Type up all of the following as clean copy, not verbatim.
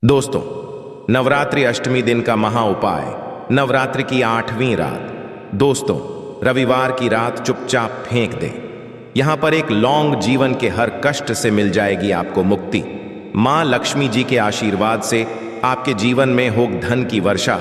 दोस्तों, नवरात्रि अष्टमी दिन का महा उपाय, नवरात्रि की 8वीं रात। दोस्तों, रविवार की रात चुपचाप फेंक दें। यहां पर एक लौंग जीवन के हर कष्ट से मिल जाएगी आपको मुक्ति। मां लक्ष्मी जी के आशीर्वाद से आपके जीवन में होग धन की वर्षा।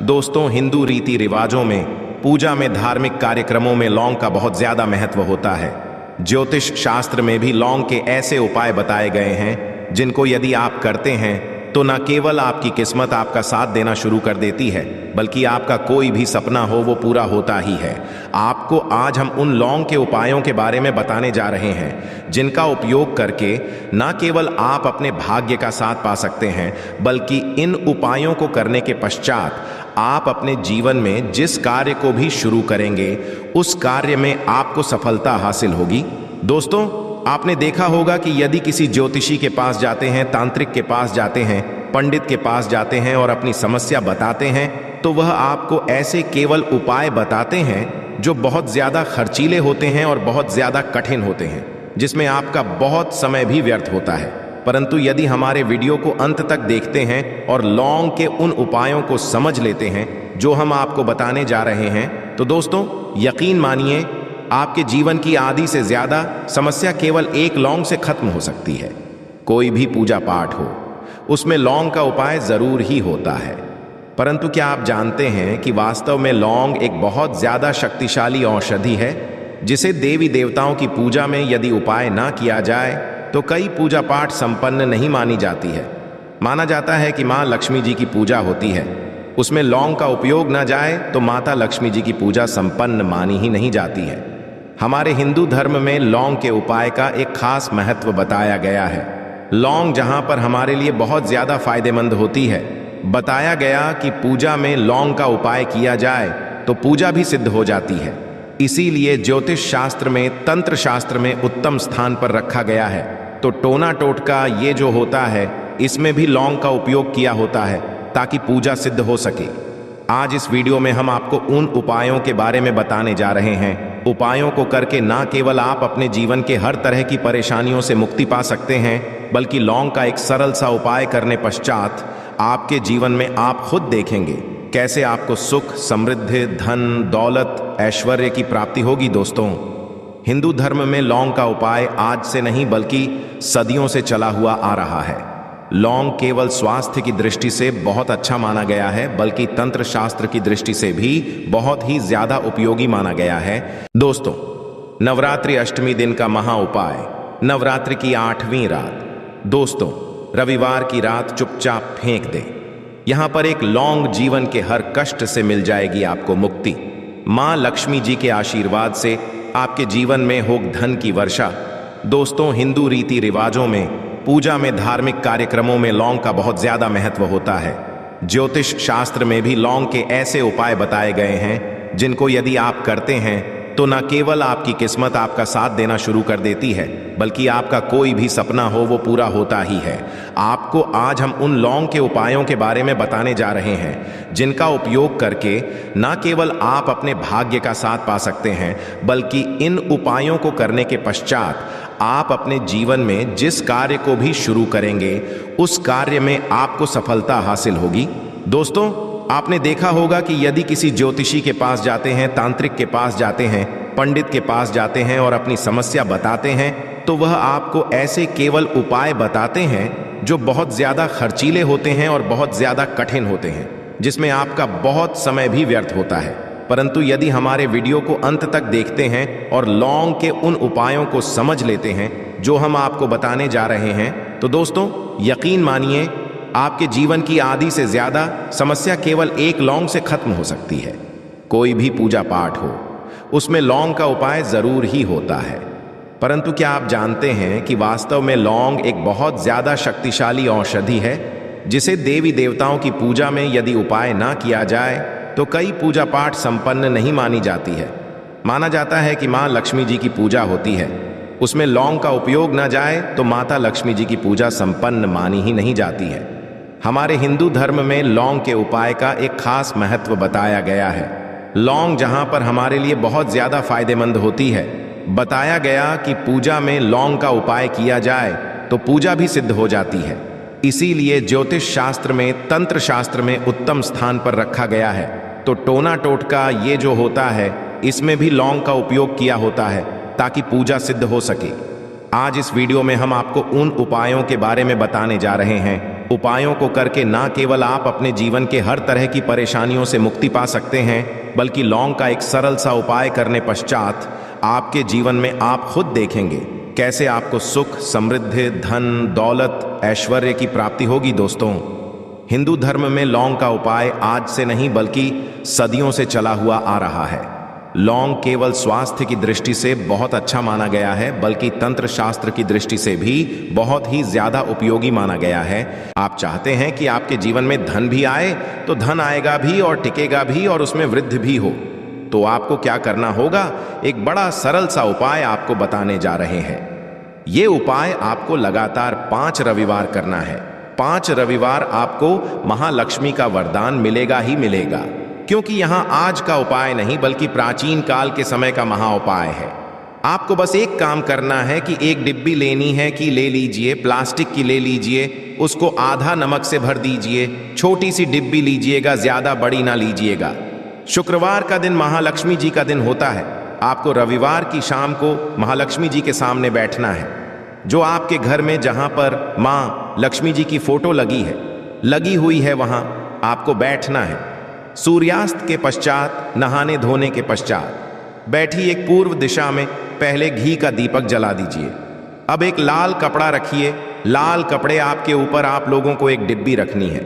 दोस्तों, हिंदू रीति रिवाजों में, पूजा में, धार्मिक कार्यक्रमों में लौंग का बहुत ज्यादा महत्व होता है। ज्योतिष शास्त्र में भी लौंग के ऐसे उपाय बताए गए हैं जिनको यदि आप करते हैं तो न केवल आपकी किस्मत आपका साथ देना शुरू कर देती है, बल्कि आपका कोई भी सपना हो वो पूरा होता ही है। आपको आज हम उन लौंग के उपायों के बारे में बताने जा रहे हैं जिनका उपयोग करके न केवल आप अपने भाग्य का साथ पा सकते हैं, बल्कि इन उपायों को करने के पश्चात आप अपने जीवन में जिस कार्य को भी शुरू करेंगे उस कार्य में आपको सफलता हासिल होगी। दोस्तों, आपने देखा होगा कि यदि किसी ज्योतिषी के पास जाते हैं, तांत्रिक के पास जाते हैं, पंडित के पास जाते हैं और अपनी समस्या बताते हैं, तो वह आपको ऐसे केवल उपाय बताते हैं जो बहुत ज़्यादा खर्चीले होते हैं और बहुत ज़्यादा कठिन होते हैं, जिसमें आपका बहुत समय भी व्यर्थ होता है। परंतु यदि हमारे वीडियो को अंत तक देखते हैं और लौंग के उन उपायों को समझ लेते हैं जो हम आपको बताने जा रहे हैं, तो दोस्तों यकीन मानिए आपके जीवन की आधी से ज्यादा समस्या केवल एक लौंग से खत्म हो सकती है। कोई भी पूजा पाठ हो, उसमें लौंग का उपाय जरूर ही होता है। परंतु क्या आप जानते हैं कि वास्तव में लौंग एक बहुत ज्यादा शक्तिशाली औषधि है, जिसे देवी देवताओं की पूजा में यदि उपाय ना किया जाए तो कई पूजा पाठ संपन्न नहीं मानी जाती है। माना जाता है कि माँ लक्ष्मी जी की पूजा होती है, उसमें लौंग का उपयोग ना जाए तो माता लक्ष्मी जी की पूजा संपन्न मानी ही नहीं जाती है। हमारे हिंदू धर्म में लौंग के उपाय का एक खास महत्व बताया गया है। लौंग जहां पर हमारे लिए बहुत ज्यादा फायदेमंद होती है, बताया गया कि पूजा में लौंग का उपाय किया जाए तो पूजा भी सिद्ध हो जाती है। इसीलिए ज्योतिष शास्त्र में, तंत्र शास्त्र में उत्तम स्थान पर रखा गया है। तो टोना टोटका ये जो होता है, इसमें भी लौंग का उपयोग किया होता है ताकि पूजा सिद्ध हो सके। आज इस वीडियो में हम आपको उन उपायों के बारे में बताने जा रहे हैं। उपायों को करके ना केवल आप अपने जीवन के हर तरह की परेशानियों से मुक्ति पा सकते हैं, बल्कि लौंग का एक सरल सा उपाय करने पश्चात आपके जीवन में आप खुद देखेंगे कैसे आपको सुख, समृद्धि, धन, दौलत, ऐश्वर्य की प्राप्ति होगी। दोस्तों, हिंदू धर्म में लौंग का उपाय आज से नहीं बल्कि सदियों से चला हुआ आ रहा है। लौंग केवल स्वास्थ्य की दृष्टि से बहुत अच्छा माना गया है, बल्कि तंत्र शास्त्र की दृष्टि से भी बहुत ही ज्यादा उपयोगी माना गया है। दोस्तों, नवरात्रि अष्टमी दिन का महा उपाय, नवरात्रि की 8वीं रात। दोस्तों, रविवार की रात चुपचाप फेंक दें। यहां पर एक लौंग जीवन के हर कष्ट से मिल जाएगी आपको मुक्ति। मां लक्ष्मी जी के आशीर्वाद से आपके जीवन में होग धन की वर्षा। दोस्तों, हिंदू रीति रिवाजों में, पूजा में, धार्मिक कार्यक्रमों में लौंग का बहुत ज्यादा महत्व होता है। ज्योतिष शास्त्र में भी लौंग के ऐसे उपाय बताए गए हैं जिनको यदि आप करते हैं तो न केवल आपकी किस्मत आपका साथ देना शुरू कर देती है, बल्कि आपका कोई भी सपना हो वो पूरा होता ही है। आपको आज हम उन लौंग के उपायों के बारे में बताने जा रहे हैं जिनका उपयोग करके न केवल आप अपने भाग्य का साथ पा सकते हैं, बल्कि इन उपायों को करने के पश्चात आप अपने जीवन में जिस कार्य को भी शुरू करेंगे उस कार्य में आपको सफलता हासिल होगी। दोस्तों, आपने देखा होगा कि यदि किसी ज्योतिषी के पास जाते हैं, तांत्रिक के पास जाते हैं, पंडित के पास जाते हैं और अपनी समस्या बताते हैं, तो वह आपको ऐसे केवल उपाय बताते हैं जो बहुत ज्यादा खर्चीले होते हैं और बहुत ज्यादा कठिन होते हैं, जिसमें आपका बहुत समय भी व्यर्थ होता है। परंतु यदि हमारे वीडियो को अंत तक देखते हैं और लौंग के उन उपायों को समझ लेते हैं जो हम आपको बताने जा रहे हैं, तो दोस्तों यकीन मानिए आपके जीवन की आधी से ज्यादा समस्या केवल एक लौंग से खत्म हो सकती है। कोई भी पूजा पाठ हो, उसमें लौंग का उपाय जरूर ही होता है। परंतु क्या आप जानते हैं कि वास्तव में लौंग एक बहुत ज्यादा शक्तिशाली औषधि है, जिसे देवी देवताओं की पूजा में यदि उपाय ना किया जाए तो कई पूजा पाठ संपन्न नहीं मानी जाती है। माना जाता है कि माँ लक्ष्मी जी की पूजा होती है, उसमें लौंग का उपयोग ना जाए तो माता लक्ष्मी जी की पूजा संपन्न मानी ही नहीं जाती है। हमारे हिंदू धर्म में लौंग के उपाय का एक खास महत्व बताया गया है। लौंग जहां पर हमारे लिए बहुत ज्यादा फायदेमंद होती है, बताया गया कि पूजा में लौंग का उपाय किया जाए तो पूजा भी सिद्ध हो जाती है। इसीलिए ज्योतिष शास्त्र में, तंत्र शास्त्र में उत्तम स्थान पर रखा गया है। तो टोना टोटका ये जो होता है, इसमें भी लौंग का उपयोग किया होता है ताकि पूजा सिद्ध हो सके। आज इस वीडियो में हम आपको उन उपायों के बारे में बताने जा रहे हैं। उपायों को करके ना केवल आप अपने जीवन के हर तरह की परेशानियों से मुक्ति पा सकते हैं, बल्कि लौंग का एक सरल सा उपाय करने पश्चात आपके जीवन में आप खुद देखेंगे कैसे आपको सुख, समृद्धि, धन, दौलत, ऐश्वर्य की प्राप्ति होगी। दोस्तों, हिंदू धर्म में लौंग का उपाय आज से नहीं बल्कि सदियों से चला हुआ आ रहा है। लौंग केवल स्वास्थ्य की दृष्टि से बहुत अच्छा माना गया है, बल्कि तंत्र शास्त्र की दृष्टि से भी बहुत ही ज्यादा उपयोगी माना गया है। आप चाहते हैं कि आपके जीवन में धन भी आए, तो धन आएगा भी और टिकेगा भी और उसमें वृद्धि भी हो। तो आपको क्या करना होगा, एक बड़ा सरल सा उपाय आपको बताने जा रहे हैं। ये उपाय आपको लगातार 5 रविवार करना है। 5 रविवार आपको महालक्ष्मी का वरदान मिलेगा ही मिलेगा, क्योंकि यहां आज का उपाय नहीं बल्कि प्राचीन काल के समय का महा उपाय है। आपको बस एक काम करना है कि एक डिब्बी लेनी है कि ले लीजिए, प्लास्टिक की ले लीजिए, उसको आधा नमक से भर दीजिए। छोटी सी डिब्बी लीजिएगा, ज्यादा बड़ी ना लीजिएगा। शुक्रवार का दिन महालक्ष्मी जी का दिन होता है। आपको रविवार की शाम को महालक्ष्मी जी के सामने बैठना है। जो आपके घर में जहां पर मां लक्ष्मी जी की फोटो लगी हुई है, वहां आपको बैठना है। सूर्यास्त के पश्चात, नहाने धोने के पश्चात बैठी एक पूर्व दिशा में पहले घी का दीपक जला दीजिए। अब एक लाल कपड़ा रखिए। लाल कपड़े आपके ऊपर आप लोगों को एक डिब्बी रखनी है,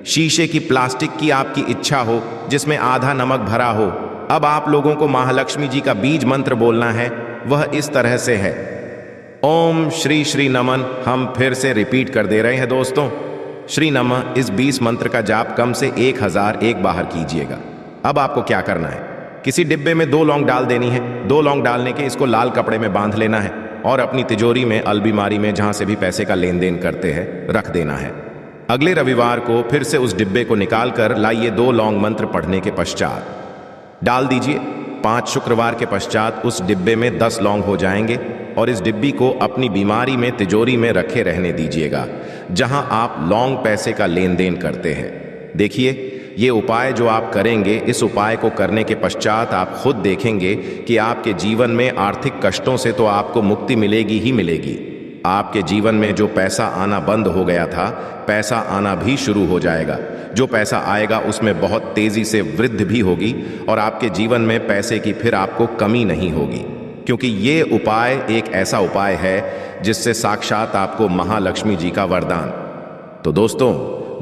शीशे की, प्लास्टिक की, आपकी इच्छा हो, जिसमें आधा नमक भरा हो। अब आप लोगों को महालक्ष्मी जी का बीज मंत्र बोलना है। वह इस तरह से है, ओम श्री श्री नमन। हम फिर से रिपीट कर दे रहे हैं दोस्तों, श्री नमः। इस 20 मंत्र का जाप कम से 1001 बार कीजिएगा। अब आपको क्या करना है, किसी डिब्बे में 2 लौंग डाल देनी है। 2 लौंग डालने के इसको लाल कपड़े में बांध लेना है और अपनी तिजोरी में, अलमारी में, जहां से भी पैसे का लेन देन करते हैं, रख देना है। अगले रविवार को फिर से उस डिब्बे को निकाल कर लाइए। 2 लौंग मंत्र पढ़ने के पश्चात डाल दीजिए। 5 शुक्रवार के पश्चात उस डिब्बे में 10 लौंग हो जाएंगे और इस डिब्बी को अपनी बीमारी में, तिजोरी में रखे रहने दीजिएगा, जहां आप लौंग पैसे का लेन देन करते हैं। देखिए, ये उपाय जो आप करेंगे, इस उपाय को करने के पश्चात आप खुद देखेंगे कि आपके जीवन में आर्थिक कष्टों से तो आपको मुक्ति मिलेगी ही मिलेगी। आपके जीवन में जो पैसा आना बंद हो गया था, पैसा आना भी शुरू हो जाएगा। जो पैसा आएगा उसमें बहुत तेजी से वृद्धि भी होगी और आपके जीवन में पैसे की फिर आपको कमी नहीं होगी, क्योंकि ये उपाय एक ऐसा उपाय है जिससे साक्षात आपको महालक्ष्मी जी का वरदान। तो दोस्तों,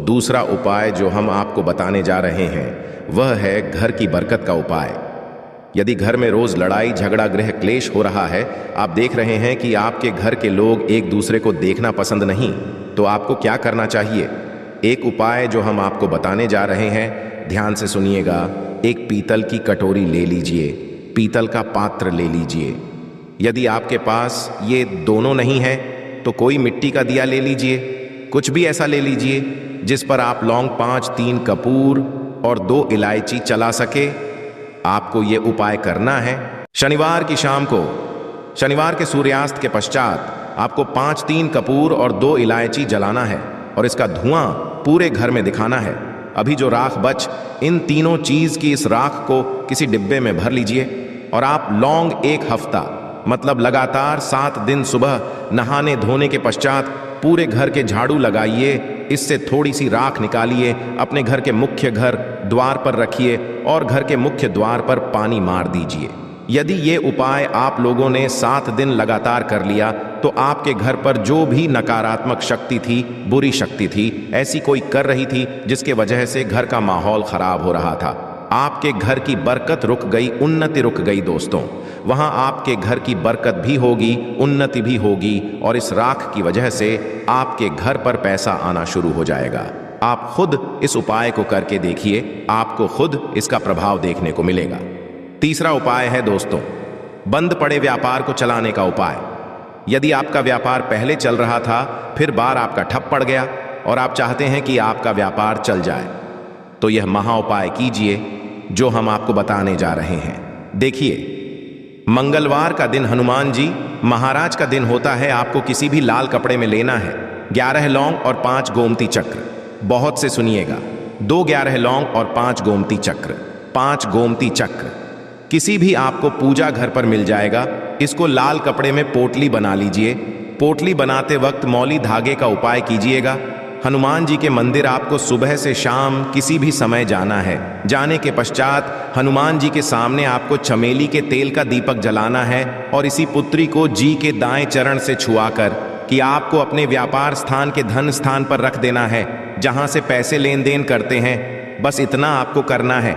दूसरा उपाय जो हम आपको बताने जा रहे हैं वह है घर की बरकत का उपाय। यदि घर में रोज लड़ाई झगड़ा, गृह क्लेश हो रहा है, आप देख रहे हैं कि आपके घर के लोग एक दूसरे को देखना पसंद नहीं, तो आपको क्या करना चाहिए? एक उपाय जो हम आपको बताने जा रहे हैं, ध्यान से सुनिएगा। एक पीतल की कटोरी ले लीजिए, पीतल का पात्र ले लीजिए। यदि आपके पास ये दोनों नहीं है तो कोई मिट्टी का दिया ले लीजिए। कुछ भी ऐसा ले लीजिए जिस पर आप लौंग 5, 3 कपूर और 2 इलायची चला सके। आपको ये उपाय करना है शनिवार की शाम को। शनिवार के सूर्यास्त के पश्चात आपको 5, 3 कपूर और 2 इलायची जलाना है और इसका धुआं पूरे घर में दिखाना है। अभी जो राख बच, इन तीनों चीज की इस राख को किसी डिब्बे में भर लीजिए और आप लौंग 1 हफ्ता, मतलब लगातार 7 दिन सुबह नहाने धोने के पश्चात पूरे घर के झाड़ू लगाइए। इससे थोड़ी सी राख निकालिए, अपने घर के मुख्य घर द्वार पर रखिए और घर के मुख्य द्वार पर पानी मार दीजिए। यदि ये उपाय आप लोगों ने 7 दिन लगातार कर लिया तो आपके घर पर जो भी नकारात्मक शक्ति थी, बुरी शक्ति थी, ऐसी कोई कर रही थी जिसके वजह से घर का माहौल खराब हो रहा था, आपके घर की बरकत रुक गई, उन्नति रुक गई। दोस्तों, वहां आपके घर की बरकत भी होगी, उन्नति भी होगी और इस राख की वजह से आपके घर पर पैसा आना शुरू हो जाएगा। आप खुद इस उपाय को करके देखिए, आपको खुद इसका प्रभाव देखने को मिलेगा। तीसरा उपाय है दोस्तों, बंद पड़े व्यापार को चलाने का उपाय। यदि आपका व्यापार पहले चल रहा था, फिर बार आपका ठप पड़ गया और आप चाहते हैं कि आपका व्यापार चल जाए, तो यह महा उपाय कीजिए जो हम आपको बताने जा रहे हैं। देखिए, मंगलवार का दिन हनुमान जी महाराज का दिन होता है। आपको किसी भी लाल कपड़े में लेना है, 11 लौंग और 5 गोमती चक्र। बहुत से सुनिएगा, 2 11 लौंग और 5 गोमती चक्र। 5 गोमती चक्र किसी भी आपको पूजा घर पर मिल जाएगा। इसको लाल कपड़े में पोटली बना लीजिए। पोटली बनाते वक्त मौली धागे का उपाय कीजिएगा। हनुमान जी के मंदिर आपको सुबह से शाम किसी भी समय जाना है। जाने के पश्चात हनुमान जी के सामने आपको चमेली के तेल का दीपक जलाना है और इसी पुत्री को जी के दाएं चरण से छुआकर कि आपको अपने व्यापार स्थान के धन स्थान पर रख देना है, जहां से पैसे लेन देन करते हैं। बस इतना आपको करना है।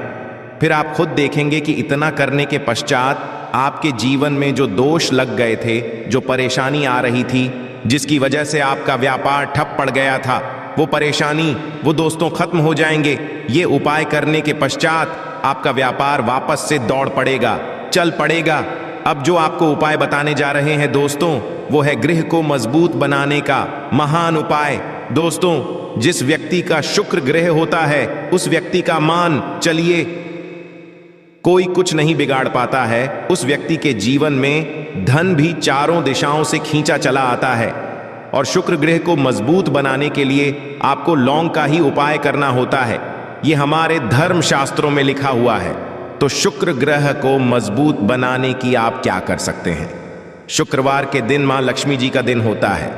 फिर आप खुद देखेंगे कि इतना करने के पश्चात आपके जीवन में जो दोष लग गए थे, जो परेशानी आ रही थी, जिसकी वजह से आपका व्यापार ठप पड़ गया था, वो परेशानी, वो दोस्तों खत्म हो जाएंगे। ये उपाय करने के पश्चात आपका व्यापार वापस से दौड़ पड़ेगा, चल पड़ेगा। अब जो आपको उपाय बताने जा रहे हैं दोस्तों, वो है गृह को मजबूत बनाने का महान उपाय। दोस्तों, जिस व्यक्ति का शुक्र ग्रह होता है, उस व्यक्ति का मान चलिए कोई कुछ नहीं बिगाड़ पाता है। उस व्यक्ति के जीवन में धन भी चारों दिशाओं से खींचा चला आता है। और शुक्र ग्रह को मजबूत बनाने के लिए आपको लौंग का ही उपाय करना होता है। ये हमारे धर्म शास्त्रों में लिखा हुआ है। तो शुक्र ग्रह को मजबूत बनाने की आप क्या कर सकते हैं? शुक्रवार के दिन मां लक्ष्मी जी का दिन होता है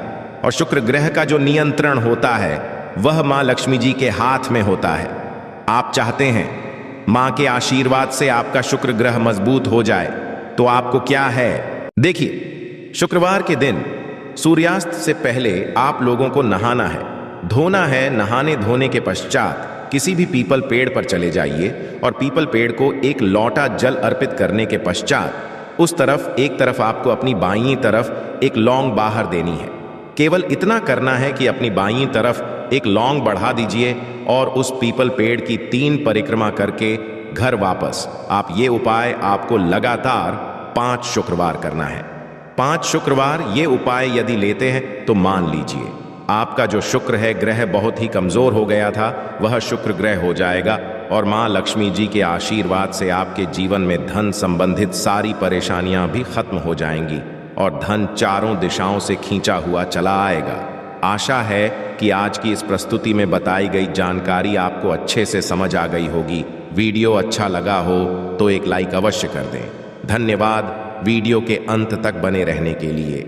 और शुक्र ग्रह का जो नियंत्रण होता है वह मां लक्ष्मी जी के हाथ में होता है। आप चाहते हैं मां के आशीर्वाद से आपका शुक्र ग्रह मजबूत हो जाए, तो आपको क्या है? देखिए, शुक्रवार के दिन सूर्यास्त से पहले आप लोगों को नहाना है, धोना है। नहाने धोने के पश्चात किसी भी पीपल पेड़ पर चले जाइए और पीपल पेड़ को एक लोटा जल अर्पित करने के पश्चात उस तरफ एक तरफ आपको अपनी बाईं तरफ एक लौंग बाहर देनी है। केवल इतना करना है कि अपनी बाईं तरफ एक लौंग बढ़ा दीजिए और उस पीपल पेड़ की 3 परिक्रमा करके घर वापस। आप ये उपाय आपको लगातार 5 शुक्रवार करना है। 5 शुक्रवार ये उपाय यदि लेते हैं तो मान लीजिए आपका जो शुक्र है ग्रह बहुत ही कमजोर हो गया था, वह शुक्र ग्रह हो जाएगा और मां लक्ष्मी जी के आशीर्वाद से आपके जीवन में धन संबंधित सारी परेशानियां भी खत्म हो जाएंगी और धन चारों दिशाओं से खींचा हुआ चला आएगा। आशा है कि आज की इस प्रस्तुति में बताई गई जानकारी आपको अच्छे से समझ आ गई होगी। वीडियो अच्छा लगा हो तो एक लाइक अवश्य कर दें। धन्यवाद वीडियो के अंत तक बने रहने के लिए।